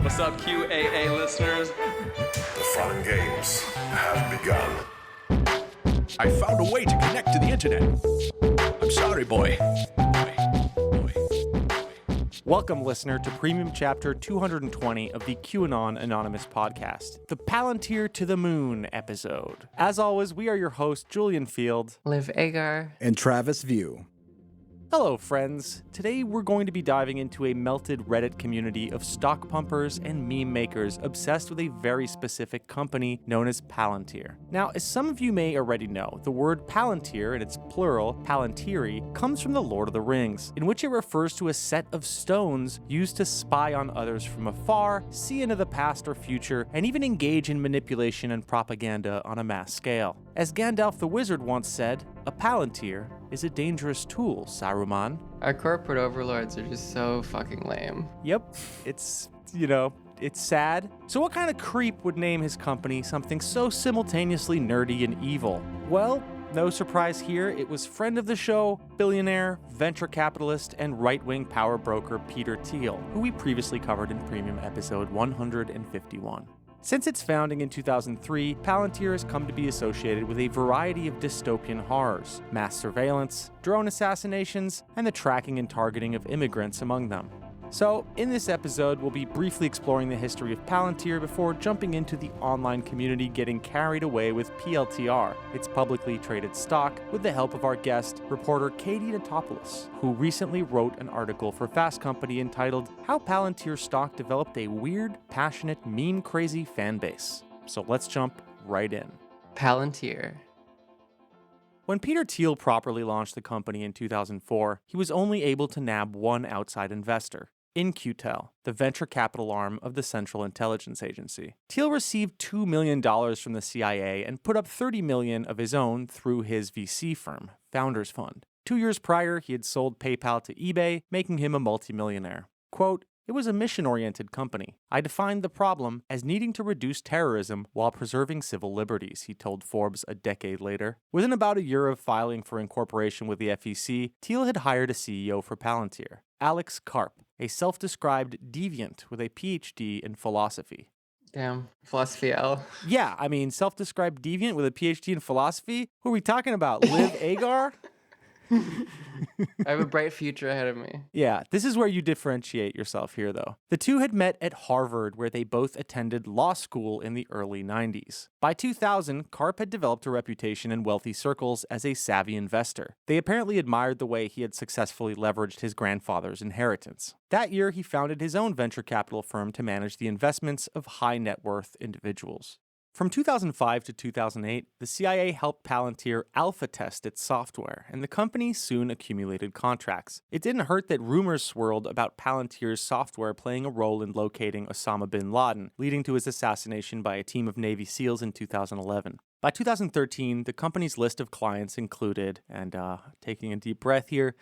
What's up, QAA listeners? The fun games have begun. I found a way to connect to the internet. I'm sorry, boy. Welcome, listener, to Premium Chapter 220 of the QAnon Anonymous podcast, the Palantir to the Moon episode. As always, we are your hosts, Julian Field, Liv Agar, and Travis View. Hello, friends. Today we're going to be diving into a melted Reddit community of stock pumpers and meme makers obsessed with a very specific company known as Palantir. Now, as some of you may already know, the word Palantir, and its plural, Palantiri, comes from the Lord of the Rings, in which it refers to a set of stones used to spy on others from afar, see into the past or future, and even engage in manipulation and propaganda on a mass scale. As Gandalf the Wizard once said, a Palantir is a dangerous tool, Saruman. Our corporate overlords are just so fucking lame. Yep, it's sad. So what kind of creep would name his company something so simultaneously nerdy and evil? Well, no surprise here, it was friend of the show, billionaire, venture capitalist, and right-wing power broker Peter Thiel, who we previously covered in Premium episode 151. Since its founding in 2003, Palantir has come to be associated with a variety of dystopian horrors, mass surveillance, drone assassinations, and the tracking and targeting of immigrants among them. So, in this episode, we'll be briefly exploring the history of Palantir before jumping into the online community getting carried away with PLTR, its publicly traded stock, with the help of our guest, reporter Katie Notopoulos, who recently wrote an article for Fast Company entitled How Palantir Stock Developed a Weird, Passionate, Meme-Crazy Fan Base. So let's jump right in. Palantir. When Peter Thiel properly launched the company in 2004, he was only able to nab one outside investor, In-Q-Tel, the venture capital arm of the Central Intelligence Agency. Thiel received $2 million from the CIA and put up $30 million of his own through his VC firm, Founders Fund. 2 years prior, he had sold PayPal to eBay, making him a multimillionaire. Quote, "It was a mission-oriented company. I defined the problem as needing to reduce terrorism while preserving civil liberties," he told Forbes a decade later. Within about a year of filing for incorporation with the FEC, Thiel had hired a CEO for Palantir, Alex Karp, a self-described deviant with a PhD in philosophy. Damn, philosophy L. Yeah, I mean, self-described deviant with a PhD in philosophy? Who are we talking about? Liv Agar? I have a bright future ahead of me. Yeah, this is where you differentiate yourself here, though. The two had met at Harvard, where they both attended law school in the early 90s. By 2000, Karp had developed a reputation in wealthy circles as a savvy investor. They apparently admired the way he had successfully leveraged his grandfather's inheritance. That year, he founded his own venture capital firm to manage the investments of high net worth individuals. From 2005 to 2008, the CIA helped Palantir alpha test its software, and the company soon accumulated contracts. It didn't hurt that rumors swirled about Palantir's software playing a role in locating Osama bin Laden, leading to his assassination by a team of Navy SEALs in 2011. By 2013, the company's list of clients included, and taking a deep breath here,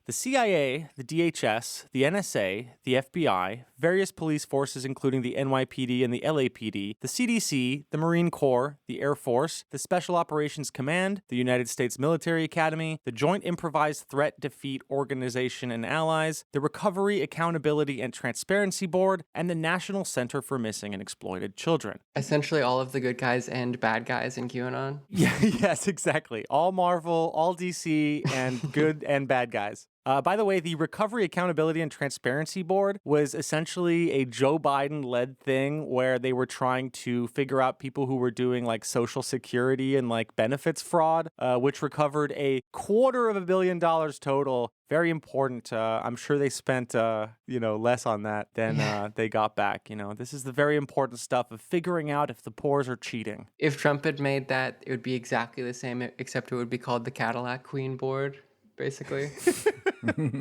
the CIA, the DHS, the NSA, the FBI, various police forces including the NYPD and the LAPD, the CDC, the Marine Corps, the Air Force, the Special Operations Command, the United States Military Academy, the Joint Improvised Threat Defeat Organization and Allies, the Recovery, Accountability, and Transparency Board, and the National Center for Missing and Exploited Children. Essentially all of the good guys and bad guys in QAnon. Yeah, yes, exactly. All Marvel, all DC, and good and bad guys. By the way, the Recovery, Accountability, and Transparency Board was essentially a Joe Biden-led thing where they were trying to figure out people who were doing like Social Security and like benefits fraud, which recovered $250 million total. Very important. I'm sure they spent, less on that than they got back. This is the very important stuff of figuring out if the poors are cheating. If Trump had made that, it would be exactly the same, except it would be called the Cadillac Queen Board, basically.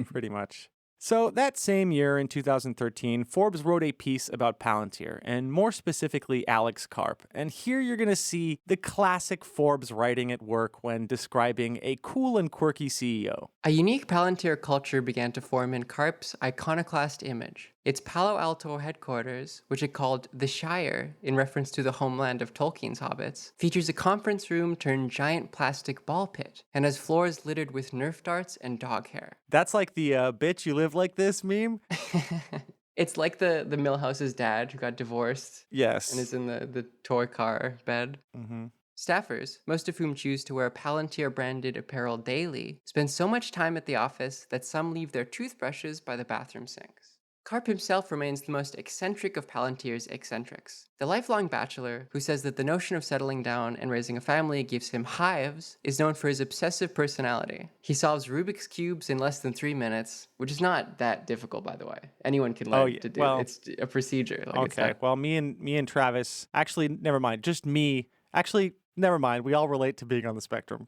Pretty much. So that same year in 2013, Forbes wrote a piece about Palantir, and more specifically Alex Karp. And here you're going to see the classic Forbes writing at work when describing a cool and quirky CEO. A unique Palantir culture began to form in Karp's iconoclast image. Its Palo Alto headquarters, which it called the Shire, in reference to the homeland of Tolkien's hobbits, features a conference room turned giant plastic ball pit, and has floors littered with Nerf darts and dog hair. That's like the bitch you live like this meme? It's like the Millhouse's dad who got divorced Yes. and is in the toy car bed. Mm-hmm. Staffers, most of whom choose to wear Palantir branded apparel daily, spend so much time at the office that some leave their toothbrushes by the bathroom sinks. Karp himself remains the most eccentric of Palantir's eccentrics. The lifelong bachelor, who says that the notion of settling down and raising a family gives him hives, is known for his obsessive personality. He solves Rubik's Cubes in less than 3 minutes, which is not that difficult, by the way. Anyone can learn to do. Well, it's a procedure. Okay, well, me and Travis, actually, never mind, just me. Actually, never mind, we all relate to being on the spectrum.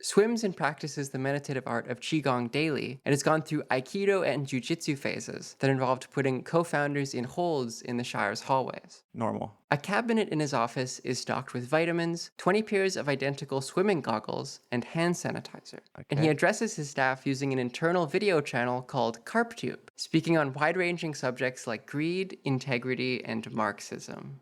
Swims and practices the meditative art of Qigong daily, and has gone through Aikido and Jiu-Jitsu phases that involved putting co-founders in holds in the Shire's hallways. Normal. A cabinet in his office is stocked with vitamins, 20 pairs of identical swimming goggles, and hand sanitizer. Okay. And he addresses his staff using an internal video channel called KarpTube, speaking on wide-ranging subjects like greed, integrity, and Marxism.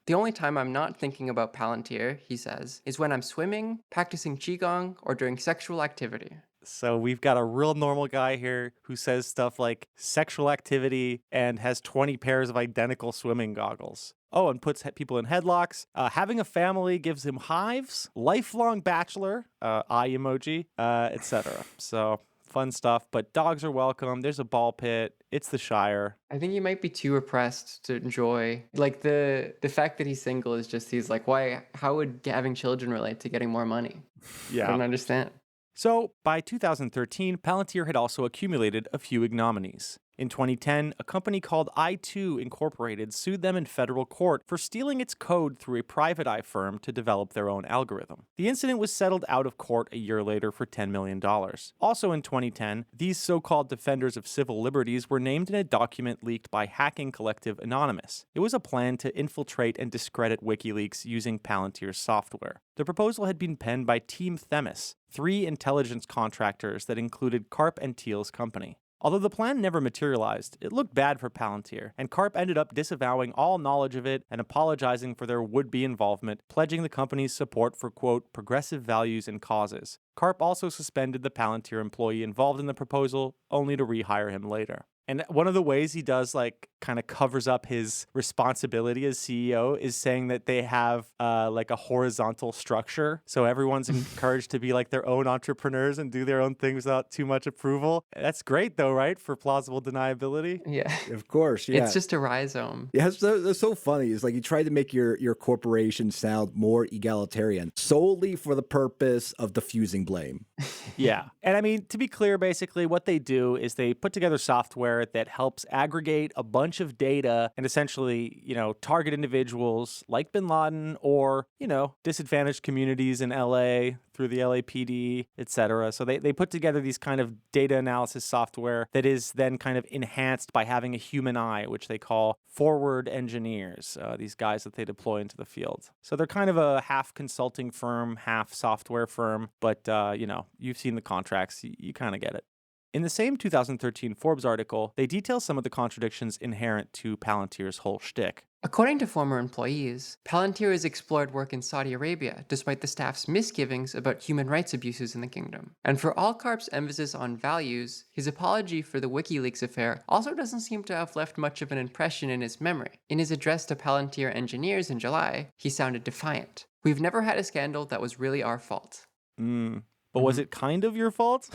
The only time I'm not thinking about Palantir, he says, is when I'm swimming, practicing Qigong, or during sexual activity. So we've got a real normal guy here who says stuff like sexual activity and has 20 pairs of identical swimming goggles. Oh, and puts people in headlocks. Having a family gives him hives. Lifelong bachelor, eye emoji, etc. So fun stuff. But dogs are welcome. There's a ball pit. It's the Shire. I think he might be too repressed to enjoy. Like the fact that he's single is just, he's like, why? How would having children relate to getting more money? Yeah. I don't understand. So, by 2013, Palantir had also accumulated a few ignominies. In 2010, a company called i2 Incorporated sued them in federal court for stealing its code through a private eye firm to develop their own algorithm. The incident was settled out of court a year later for $10 million. Also in 2010, these so-called defenders of civil liberties were named in a document leaked by Hacking Collective Anonymous. It was a plan to infiltrate and discredit WikiLeaks using Palantir's software. The proposal had been penned by Team Themis, 3 intelligence contractors that included Karp and Thiel's company. Although the plan never materialized, it looked bad for Palantir, and Karp ended up disavowing all knowledge of it and apologizing for their would-be involvement, pledging the company's support for, quote, progressive values and causes. Karp also suspended the Palantir employee involved in the proposal, only to rehire him later. And one of the ways he does, like, kind of covers up his responsibility as CEO is saying that they have, like, a horizontal structure. So everyone's encouraged to be, like, their own entrepreneurs and do their own things without too much approval. That's great, though, right? For plausible deniability. Yeah. Of course, yeah. It's just a rhizome. Yeah, that's so funny. It's like you try to make your corporation sound more egalitarian solely for the purpose of diffusing blame. Yeah. And I mean, to be clear, basically what they do is they put together software that helps aggregate a bunch of data and essentially, target individuals like bin Laden or, disadvantaged communities in LA through the LAPD, etc. So they put together these kind of data analysis software that is then kind of enhanced by having a human eye, which they call forward engineers, these guys that they deploy into the field. So they're kind of a half consulting firm, half software firm, but, you've seen the contracts, you kind of get it. In the same 2013 Forbes article, they detail some of the contradictions inherent to Palantir's whole shtick. According to former employees, Palantir has explored work in Saudi Arabia despite the staff's misgivings about human rights abuses in the kingdom. And for all Karp's emphasis on values, his apology for the WikiLeaks affair also doesn't seem to have left much of an impression in his memory. In his address to Palantir engineers in July, he sounded defiant. "We've never had a scandal that was really our fault." But was it kind of your fault?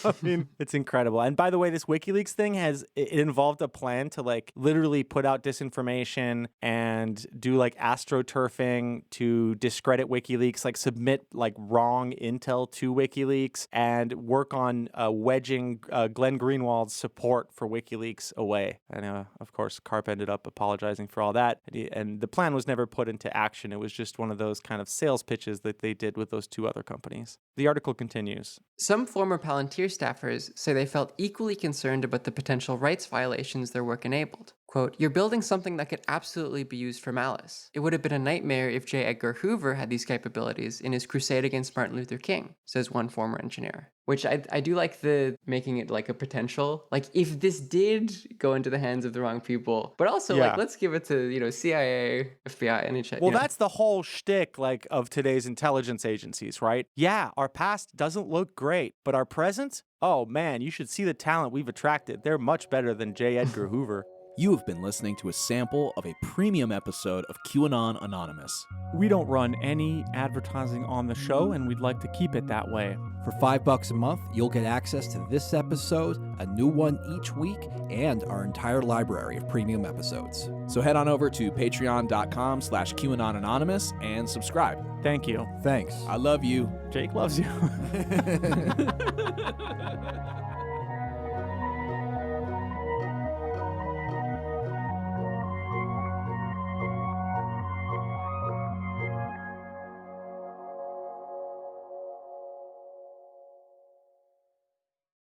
I mean, it's incredible. And by the way, this WikiLeaks thing it involved a plan to like literally put out disinformation and do like astroturfing to discredit WikiLeaks, like submit like wrong intel to WikiLeaks and work on wedging Glenn Greenwald's support for WikiLeaks away. And of course, Karp ended up apologizing for all that. And the plan was never put into action. It was just one of those kind of sales pitches that they did with those 2 other companies. The article continues. Some former Palantir staffers say they felt equally concerned about the potential rights violations their work enabled. Quote, "You're building something that could absolutely be used for malice. It would have been a nightmare if J. Edgar Hoover had these capabilities in his crusade against Martin Luther King," says one former engineer. Which I do like the making it like a potential. Like if this did go into the hands of the wrong people, but also like let's give it to, CIA, FBI, NHS. Well, that's the whole shtick like of today's intelligence agencies, right? Yeah, our past doesn't look great, but our present, Oh man, you should see the talent we've attracted. They're much better than J. Edgar Hoover. You have been listening to a sample of a premium episode of QAnon Anonymous. We don't run any advertising on the show, and we'd like to keep it that way. For $5 a month, you'll get access to this episode, a new one each week, and our entire library of premium episodes. So head on over to patreon.com/QAnon Anonymous and subscribe. Thank you. Thanks. I love you. Jake loves you.